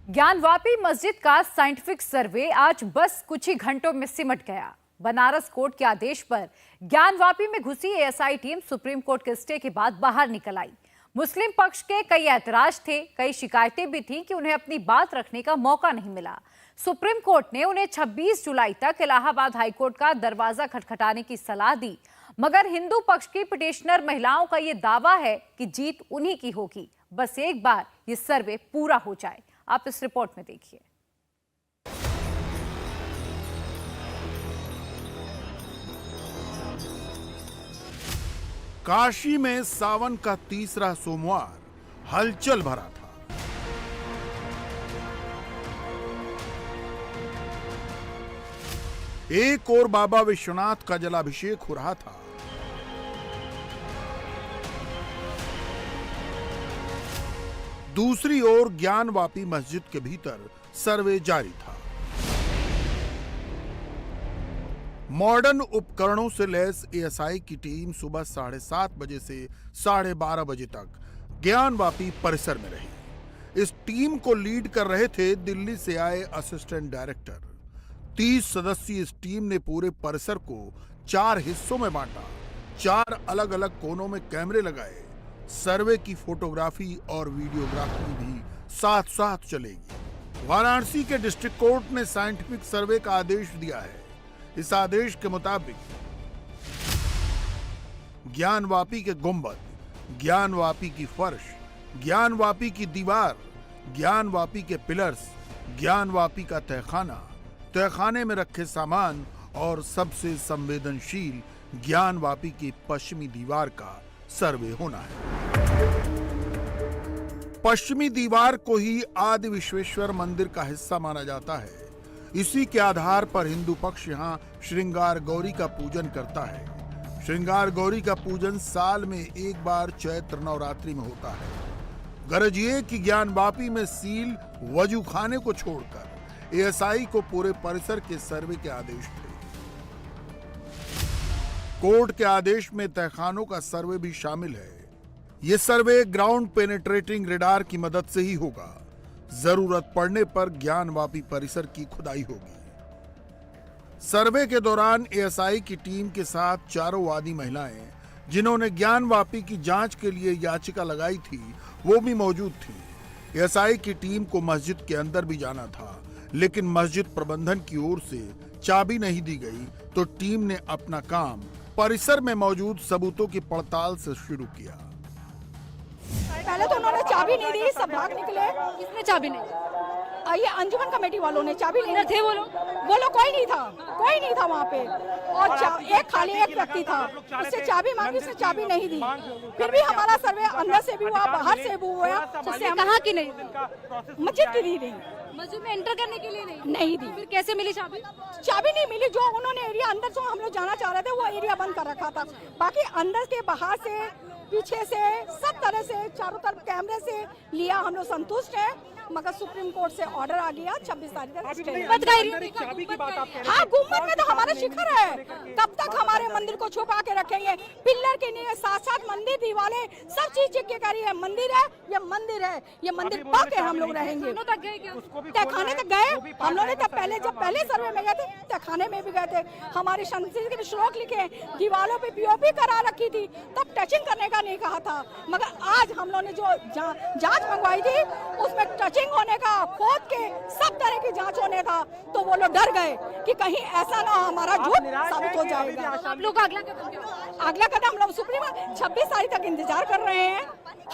ज्ञानवापी मस्जिद का साइंटिफिक सर्वे आज बस कुछ ही घंटों में सिमट गया। बनारस कोर्ट के आदेश पर ज्ञानवापी में घुसी एएसआई टीम सुप्रीम कोर्ट के स्टे के बाद बाहर निकल आई। मुस्लिम पक्ष के कई ऐतराज थे, कई शिकायतें भी थीं कि उन्हें अपनी बात रखने का मौका नहीं मिला। सुप्रीम कोर्ट ने उन्हें 26 जुलाई तक इलाहाबाद हाईकोर्ट का दरवाजा खटखटाने की सलाह दी, मगर हिंदू पक्ष की पिटिशनर महिलाओं का ये दावा है कि जीत उन्हीं की होगी, बस एक बार ये सर्वे पूरा हो जाए। आप इस रिपोर्ट में देखिए। काशी में सावन का तीसरा सोमवार हलचल भरा था। एक और बाबा विश्वनाथ का जलाभिषेक हो रहा था। दूसरी ओर ज्ञानवापी मस्जिद के भीतर सर्वे जारी था। मॉडर्न उपकरणों से लैस एएसआई की टीम सुबह 7:30 बजे से 12:30 बजे तक ज्ञानवापी परिसर में रही। इस टीम को लीड कर रहे थे दिल्ली से आए असिस्टेंट डायरेक्टर। 30 सदस्यीय इस टीम ने पूरे परिसर को 4 हिस्सों में बांटा। 4 अलग अलग कोनों में कैमरे लगाए। सर्वे की फोटोग्राफी और वीडियोग्राफी भी साथ साथ चलेगी। वाराणसी के डिस्ट्रिक्ट कोर्ट ने साइंटिफिक सर्वे का आदेश दिया है। इस आदेश के मुताबिक ज्ञानवापी के गुंबद, ज्ञानवापी की फर्श, ज्ञानवापी की दीवार, ज्ञानवापी के पिलर्स, ज्ञानवापी का तहखाना, तहखाने में रखे सामान और सबसे संवेदनशील ज्ञानवापी की पश्चिमी दीवार का सर्वे होना है। पश्चिमी दीवार को ही आदि विश्वेश्वर मंदिर का हिस्सा माना जाता है। इसी के आधार पर हिंदू पक्ष यहाँ श्रृंगार गौरी का पूजन करता है। श्रृंगार गौरी का पूजन साल में एक बार चैत्र नवरात्रि में होता है। गरज ये कि ज्ञानवापी में सील वजू खाने को छोड़कर एएसआई को पूरे परिसर के सर्वे के आदेश थे। कोर्ट के आदेश में तहखानों का सर्वे भी शामिल है। यह सर्वे ग्राउंड पेनिट्रेटिंग रेडार की मदद से ही होगा। जरूरत पड़ने पर ज्ञानवापी परिसर की खुदाई होगी। सर्वे के दौरान एएसआई की टीम के साथ चारों वादी महिलाएं, जिन्होंने ज्ञानवापी की जांच के लिए याचिका लगाई थी, वो भी मौजूद थी। एएसआई की टीम को मस्जिद के अंदर भी जाना था, लेकिन मस्जिद प्रबंधन की ओर से चाबी नहीं दी गई, तो टीम ने अपना काम परिसर में मौजूद सबूतों की पड़ताल से शुरू किया। पहले तो उन्होंने चाबी नहीं दी, सब भाग निकले। किसने चाबी नहीं दी? ये अंजुमन कमेटी वालों ने चाबी नहीं दी। वो लोग कोई नहीं था वहाँ पे, और एक खाली एक व्यक्ति था, उससे चाबी मांगी, उसने चाबी नहीं दी। फिर भी हमारा सर्वे अंदर से भी हुआ, बाहर से भी हुआ। कहाँ की नहीं? मस्जिद की दी नहीं। मस्जिद में एंटर करने के लिए नहीं दी। फिर कैसे मिली चाबी? चाबी नहीं मिली। जो उन्होंने एरिया अंदर जो हम लोग जाना चाह रहे थे, वो एरिया बंद कर रखा था। बाकी अंदर के, बाहर से, पीछे से, सब तरह से, चारों तरफ कैमरे से लिया। हम लोग संतुष्ट हैं, मगर सुप्रीम कोर्ट से ऑर्डर आ गया 26 तारीख तक। हाँ, गुम्बद में तो हमारा शिखर है। कब तक हमारे मंदिर को छुपा के रखेंगे? पिल्लर के लिए साथ मंदिर, दीवारें, सब चीज चेक के करी है। मंदिर है, ये मंदिर है, ये मंदिर पा के हम लोग रहेंगे। तहखाने तक गए हम लोग ने, तब पहले सर्वे में गए थे, तहखाने में भी गए थे। हमारी संस्कृति के श्लोक लिखे, दीवारों पे पीओपी करा रखी थी, तब टचिंग करने का नहीं कहा था। मगर आज हम लोग ने जो जांच मंगवाई थी, उसमें टचिंग होने का, खोद के सब तरह की जांच होने का, तो वो लोग डर गए कि कहीं ऐसा ना हमारा झूठ साबित हो जाएगा। आप लोग अगला कदम हम लोग सुप्रीम 26 तारीख तक इंतजार कर रहे हैं।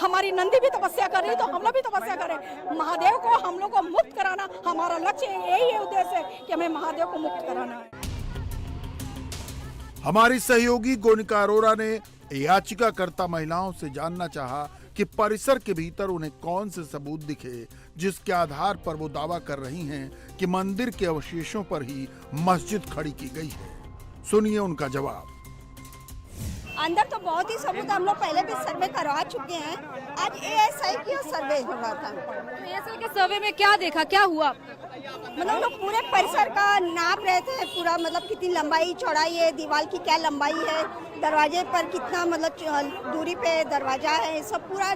हमारी नंदी भी तपस्या कर रही, तो हम लोग भी तपस्या करें। महादेव को हम लोग को मुक्त कराना हमारा लक्ष्य है। यही है उद्देश्य है कि हमें महादेव को मुक्त कराना है। हमारी सहयोगी गोनिका अरोरा ने याचिकाकर्ता महिलाओं से जानना चाहा कि परिसर के भीतर उन्हें कौन से सबूत दिखे, जिसके आधार पर वो दावा कर रही हैं कि मंदिर के अवशेषों पर ही मस्जिद खड़ी की गई है। सुनिए उनका जवाब। अंदर तो बहुत ही सबूत हम लोग पहले भी सर्वे करवा चुके हैं। आज एएसआई की सर्वे हो रहा था। एएसआई के सर्वे में क्या देखा, क्या हुआ? मतलब लोग पूरे परिसर का नाप रहे थे, पूरा मतलब कितनी लंबाई चौड़ाई है, दीवार की क्या लंबाई है, दरवाजे पर कितना मतलब दूरी पे दरवाजा है, सब पूरा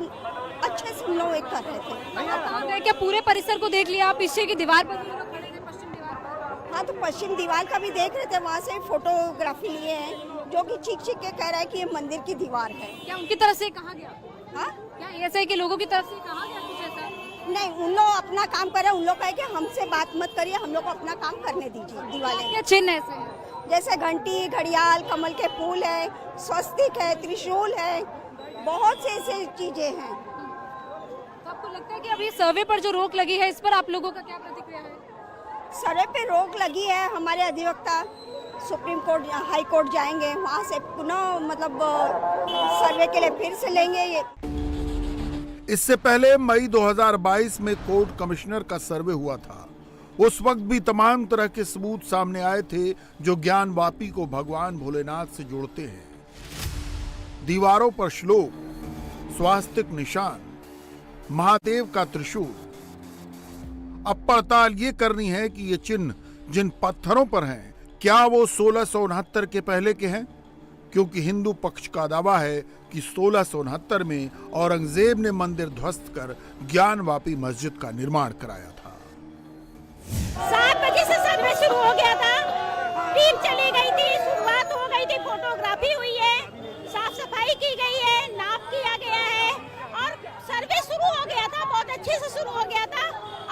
अच्छे से हम लोग एक कर रहे थे। आप कहाँ गए? क्या पूरे परिसर को देख लिया? आप पीछे की दीवार पर भी लोग खड़े थे, पश्चिम दीवार पर। हाँ, तो पश्चिम दीवार का भी देख रहे थे, वहाँ से फोटोग्राफी लिए हैं, जो कि चीख चीख के कह रहा है कि ये मंदिर की दीवार है। क्या उनकी तरफ से कहा गया? हाँ, क्या एएसआई के लोगों की तरफ से कहा गया कुछ ऐसा? नहीं, उन लोग अपना काम कर रहे हैं। उन लोग कहे कि हमसे बात मत करिए, हम लोग को अपना काम करने दीजिए। दीवारें क्या चिन्ह ऐसे हैं? जैसे घंटी, घड़ियाल, कमल के फूल है, स्वस्तिक है, त्रिशूल है, बहुत से ऐसे चीजें हैं। तो आपको लगता है कि अभी सर्वे पर जो रोक लगी है, इस पर आप लोगों का क्या प्रतिक्रिया है? सर्वे पे रोक लगी है। हमारे अधिवक्ता सुप्रीम कोर्ट, हाई कोर्ट जाएंगे, वहाँ से पुनः मतलब सर्वे के लिए फिर से लेंगे ये। इससे पहले मई 2022 में कोर्ट कमिश्नर का सर्वे हुआ था। उस वक्त भी तमाम तरह के सबूत सामने आए थे जो ज्ञानवापी को भगवान भोलेनाथ से जोड़ते हैं। दीवारों पर श्लोक, स्वास्तिक निशान, महादेव का त्रिशूल। अब पड़ताल ये करनी है कि ये चिन्ह जिन पत्थरों पर हैं, क्या वो 1669 के पहले के हैं? क्योंकि हिंदू पक्ष का दावा है कि 1669 में औरंगजेब ने मंदिर ध्वस्त कर ज्ञानवापी मस्जिद का निर्माण कराया था। 7 बजे से सर्वे शुरू हो गया था, टीम चली गई थी, शुरुआत हो गई थी, फोटोग्राफी हुई है, साफ सफाई की गई है, नाप किया गया है और सर्वे शुरू हो गया था। बहुत अच्छे से शुरू हो गया था।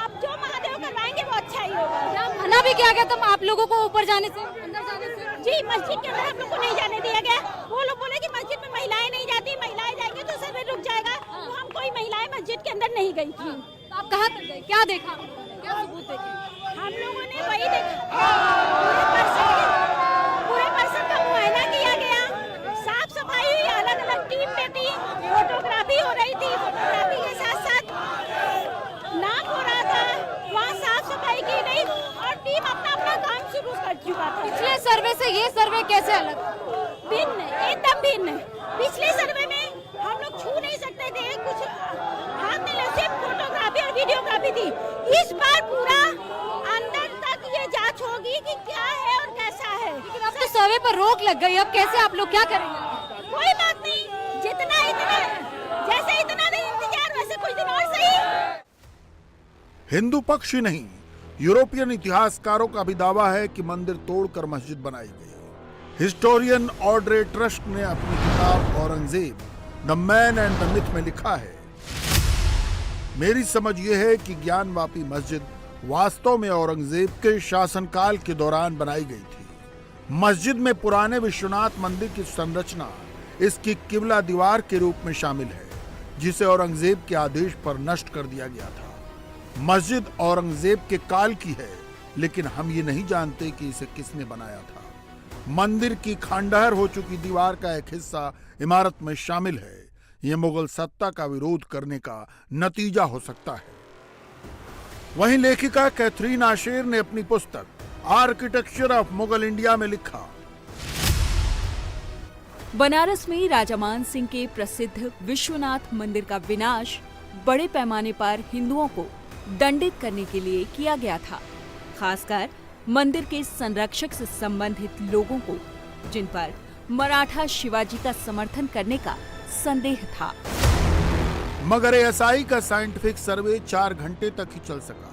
अब जो महादेव करवाएंगे वो अच्छा ही होगा। क्या मना भी किया गया था आप लोगों को ऊपर जाने से, अंदर जाने से? जी, मस्जिद के अंदर हम लोग को नहीं जाने दिया गया। वो लोग बोले कि मस्जिद में महिलाएं नहीं जाती, महिलाएं जाएंगी तो सर्वे रुक जाएगा। तो हम कोई महिलाएं मस्जिद के अंदर नहीं गई थी। तो आप कहाँ तक गए? क्या देखा? क्या सबूत देखे? हम लोगों ने वही देखा, पूरे पर्सन का मुआयना किया गया, साफ सफाई हुई, अलग अलग टीम में थी, फोटोग्राफी हो रही थी, फोटोग्राफी के साथ साथ नाप हो रहा था, वहाँ साफ सफाई की गई और टीम अपना अपना काम शुरू कर चुका था। पिछले सर्वे से ये सर्वे कैसे अलग? भिन्न, एकदम भिन्न। पिछले सर्वे में हम लोग छू नहीं सकते थे, कुछ हाथ नहीं लगे, सिर्फ फोटोग्राफी और वीडियोग्राफी थी। इस बार पूरा अंदर तक ये जांच होगी कि क्या है और कैसा है। लेकिन अब तो सर्वे पर रोक लग गई, अब कैसे आप लोग क्या करेंगे? कोई बात नहीं, जितना इतना, जैसे इतना दिन इंतजार वैसे कुछ दिन और सही। हिंदू पक्ष ही नहीं, यूरोपियन इतिहासकारों का भी दावा है कि मंदिर तोड़कर मस्जिद बनाई गई। हिस्टोरियन ऑड्रे ट्रस्ट ने अपनी किताब Aurangzeb the man and the myth में लिखा है, मेरी समझ यह है कि ज्ञानवापी मस्जिद वास्तव में औरंगजेब के शासनकाल के दौरान बनाई गई थी। मस्जिद में पुराने विश्वनाथ मंदिर की संरचना इसकी किबला दीवार के रूप में शामिल है, जिसे औरंगजेब के आदेश पर नष्ट कर दिया गया था। मस्जिद औरंगजेब के काल की है, लेकिन हम ये नहीं जानते कि इसे किसने बनाया था। मंदिर की खंडहर हो चुकी दीवार का एक हिस्सा इमारत में शामिल है। यह मुगल सत्ता का विरोध करने का नतीजा हो सकता है। वहीं लेखिका कैथरीन आशेर ने अपनी पुस्तक आर्किटेक्चर ऑफ मुगल इंडिया में लिखा, बनारस में राजा मान सिंह के प्रसिद्ध विश्वनाथ मंदिर का विनाश बड़े पैमाने पर हिंदुओं को दंडित करने के लिए किया गया था, खासकर मंदिर के संरक्षक से संबंधित लोगों को, जिन पर मराठा शिवाजी का समर्थन करने का संदेह था। मगर एएसआई का साइंटिफिक सर्वे 4 घंटे तक ही चल सका।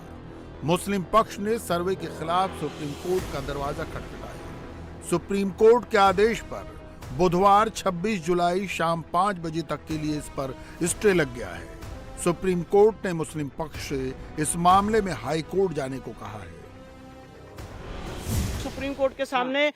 मुस्लिम पक्ष ने सर्वे के खिलाफ सुप्रीम कोर्ट का दरवाजा खटखटाया। सुप्रीम कोर्ट के आदेश पर बुधवार 26 जुलाई शाम 5 बजे तक के लिए इस पर स्टे लग गया है। सुप्रीम कोर्ट ने मुस्लिम पक्ष से इस मामले में हाई कोर्ट जाने को कहा है। सुप्रीम कोर्ट के सामने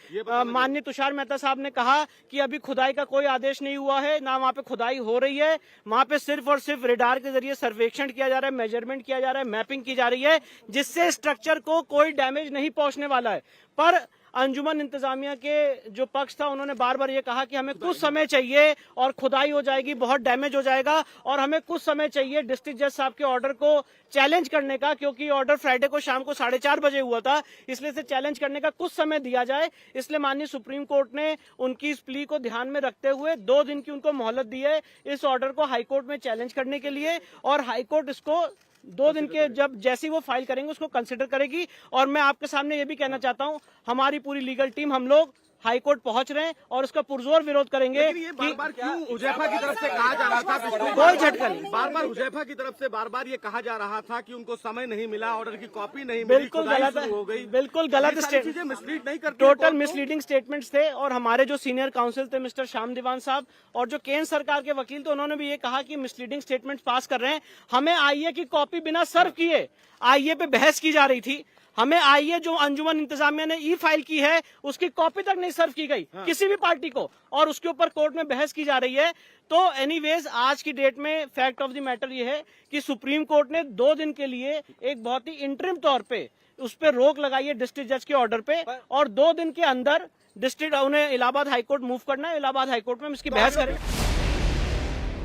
माननीय तुषार मेहता साहब ने कहा कि अभी खुदाई का कोई आदेश नहीं हुआ है, ना वहाँ पे खुदाई हो रही है। वहाँ पे सिर्फ और सिर्फ रेडार के जरिए सर्वेक्षण किया जा रहा है, मेजरमेंट किया जा रहा है, मैपिंग की जा रही है, जिससे स्ट्रक्चर को कोई डैमेज नहीं पहुंचने वाला है। पर अंजुमन इंतजामिया के जो पक्ष था, उन्होंने बार बार ये कहा कि हमें कुछ समय चाहिए और खुदाई हो जाएगी, बहुत डैमेज हो जाएगा और हमें कुछ समय चाहिए डिस्ट्रिक्ट जज साहब के ऑर्डर को चैलेंज करने का, क्योंकि ऑर्डर फ्राइडे को शाम को 4:30 बजे हुआ था, इसलिए इसे चैलेंज करने का कुछ समय दिया जाए। इसलिए माननीय सुप्रीम कोर्ट ने उनकी इस प्ली को ध्यान में रखते हुए 2 दिन की उनको मोहलत दी है इस ऑर्डर को हाईकोर्ट में चैलेंज करने के लिए, और हाईकोर्ट इसको 2 दिन के जब जैसी वो फाइल करेंगे उसको कंसिडर करेगी। और मैं आपके सामने ये भी कहना चाहता हूं, हमारी पूरी लीगल टीम, हम लोग हाईकोर्ट पहुंच रहे हैं और उसका पुरजोर विरोध करेंगे। ये बार-बार क्यों हुजैफा की तरफ से कहा जा रहा था? कोई झटका नहीं। बार-बार हुजैफा की तरफ से बार-बार ये कहा जा रहा था कि उनको समय नहीं मिला, ऑर्डर की कॉपी नहीं मिली, बिल्कुल खुदाई गलत शुरू हो गई। बिल्कुल गलत चीजें मिसलीड नहीं करती, टोटल मिसलीडिंग स्टेटमेंट्स थे। और हमारे जो सीनियर काउंसिल थे मिस्टर श्याम दीवान साहब और जो केंद्र सरकार के वकील थे, उन्होंने भी ये कहा कि मिसलीडिंग स्टेटमेंट्स पास कर रहे हैं। हमें आईए की कॉपी बिना सर्व किए आईए पे बहस की जा रही थी। हमें आईए जो अंजुमन इंतजामिया ने ई फाइल की है उसकी कॉपी तक नहीं सर्व की गई किसी भी पार्टी को, और उसके ऊपर कोर्ट में बहस की जा रही है। तो एनीवेज आज की डेट में फैक्ट ऑफ द मैटर ये है कि सुप्रीम कोर्ट ने 2 दिन के लिए एक बहुत ही इंटरिम तौर पे उस पर रोक लगाई है डिस्ट्रिक्ट जज के ऑर्डर पे, और 2 दिन के अंदर डिस्ट्रिक्ट उन्हें इलाहाबाद हाईकोर्ट मूव करना है। इलाहाबाद हाईकोर्ट में हम इसकी बहस करें।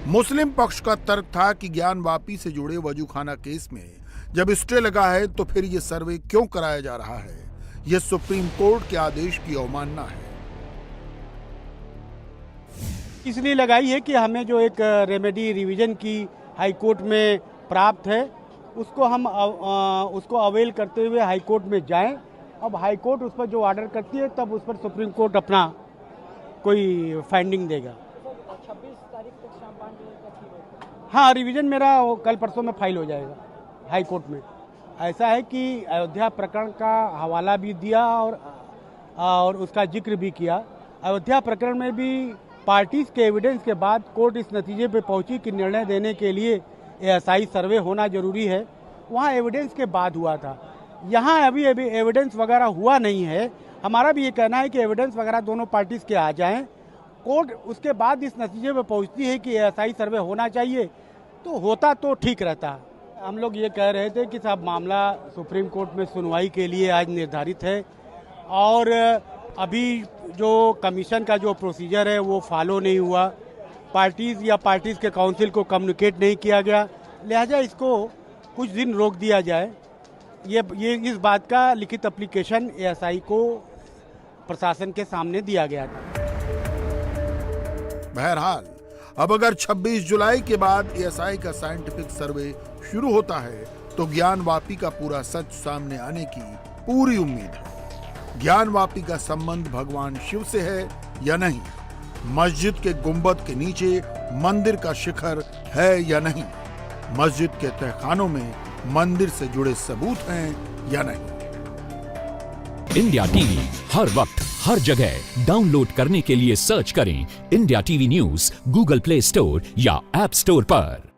मुस्लिम पक्ष का तर्क था कि ज्ञान वापी से जुड़े वजूखाना केस में जब स्टे लगा है तो फिर ये सर्वे क्यों कराया जा रहा है? ये सुप्रीम कोर्ट के आदेश की अवमानना है। इसलिए लगाई है कि हमें जो एक रेमेडी रिवीजन की हाई कोर्ट में प्राप्त है उसको हम उसको अवेल करते हुए हाई कोर्ट में जाएं। अब हाई कोर्ट उस पर जो ऑर्डर करती है तब उस पर सुप्रीम कोर्ट अपना कोई फाइंडिंग देगा। 26 तारीख तक हाँ, रिवीजन मेरा कल परसों में फाइल हो जाएगा हाई कोर्ट में। ऐसा है कि अयोध्या प्रकरण का हवाला भी दिया और उसका जिक्र भी किया। अयोध्या प्रकरण में भी पार्टीज के एविडेंस के बाद कोर्ट इस नतीजे पे पहुंची कि निर्णय देने के लिए एएसआई सर्वे होना जरूरी है। वहाँ एविडेंस के बाद हुआ था, यहाँ अभी एविडेंस वगैरह हुआ नहीं है। हमारा भी ये कहना है कि एविडेंस वगैरह दोनों पार्टीज के आ जाएं, कोर्ट उसके बाद इस नतीजे पे पहुंचती है कि एएसआई सर्वे होना चाहिए, तो होता तो ठीक रहता। हम लोग ये कह रहे थे कि साहब मामला सुप्रीम कोर्ट में सुनवाई के लिए आज निर्धारित है और अभी जो कमीशन का जो प्रोसीजर है वो फॉलो नहीं हुआ, पार्टीज के काउंसिल को कम्युनिकेट नहीं किया गया, लिहाजा इसको कुछ दिन रोक दिया जाए। ये इस बात का लिखित एप्लीकेशन एएसआई को प्रशासन के सामने दिया गया था। बहरहाल अब अगर 26 जुलाई के बाद एएसआई का साइंटिफिक सर्वे शुरू होता है तो ज्ञान वापी का पूरा सच सामने आने की पूरी उम्मीद है। ज्ञान वापी का संबंध भगवान शिव से है या नहीं, मस्जिद के गुंबद के नीचे मंदिर का शिखर है या नहीं, मस्जिद के तहखानों में मंदिर से जुड़े सबूत हैं या नहीं। इंडिया टीवी हर वक्त हर जगह डाउनलोड करने के लिए सर्च करें India TV news Google play store या ऐप स्टोर पर।